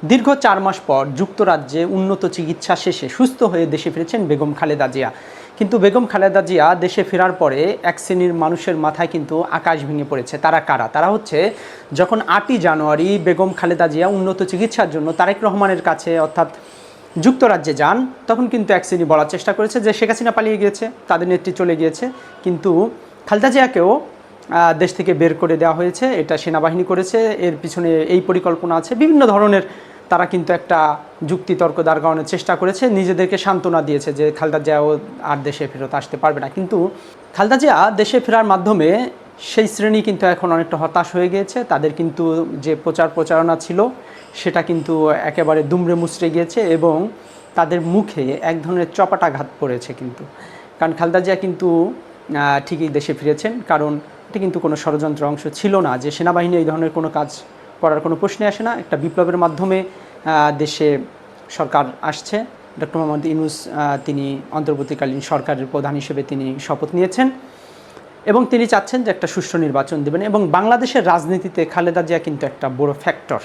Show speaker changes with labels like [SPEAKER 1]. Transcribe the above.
[SPEAKER 1] দীর্ঘ 4 মাস পর যুক্তরাজ্যে উন্নত চিকিৎসা শেষে সুস্থ হয়ে দেশে ফিরেছেন বেগম খালেদা জিয়া। কিন্তু বেগম খালেদা জিয়া দেশে ফেরার পরে এক শ্রেণীর মানুষের মাথায় কিন্তু আকাশ ভেঙে পড়েছে। তারা কারা? তারা হচ্ছে যখন 8ই জানুয়ারি বেগম খালেদা জিয়া উন্নত চিকিৎসার জন্য তারেক রহমানের কাছে অর্থাৎ যুক্তরাজ্যে যান, তখন কিন্তু এক শ্রেণী বলার চেষ্টা করেছে যে শেখ হাসিনা পালিয়ে গিয়েছে, তাদের নেত্রী চলে গিয়েছে, কিন্তু খালেদা জিয়াকেও দেশ থেকে বের করে দেওয়া হয়েছে, এটা সেনাবাহিনী করেছে, এর পিছনে এই পরিকল্পনা আছে। বিভিন্ন ধরনের তারা কিন্তু একটা যুক্তিতর্ক দাঁড় করানোর চেষ্টা করেছে, নিজেদেরকে সান্ত্বনা দিয়েছে যে খালেদা জিয়াও আর দেশে ফেরত আসতে পারবে না। কিন্তু খালেদা জিয়া দেশে ফেরার মাধ্যমে সেই শ্রেণী কিন্তু এখন অনেকটা হতাশ হয়ে গিয়েছে। তাদের কিন্তু যে প্রচারণা ছিল সেটা কিন্তু একেবারে দুমড়ে মুচড়ে গিয়েছে এবং তাদের মুখে এক ধরনের চপাটাঘাত পড়েছে। কিন্তু কারণ খালেদা জিয়া কিন্তু ঠিকই দেশে ফিরেছেন, কারণ এটি কিন্তু কোনো ষড়যন্ত্র অংশ ছিল না যে সেনাবাহিনী এই ধরনের কোনো কাজ করার কোনো প্রশ্নে আসে না। একটা বিপ্লবের মাধ্যমে দেশে সরকার আসছে। ডক্টর মোহাম্মদ ইউনূস তিনি অন্তর্বর্তীকালীন সরকারের প্রধান হিসেবে তিনি শপথ নিয়েছেন এবং তিনি চাচ্ছেন যে একটা সুষ্ঠু নির্বাচন দেবেন, এবং বাংলাদেশের রাজনীতিতে খালেদা জিয়া কিন্তু একটা বড় ফ্যাক্টর।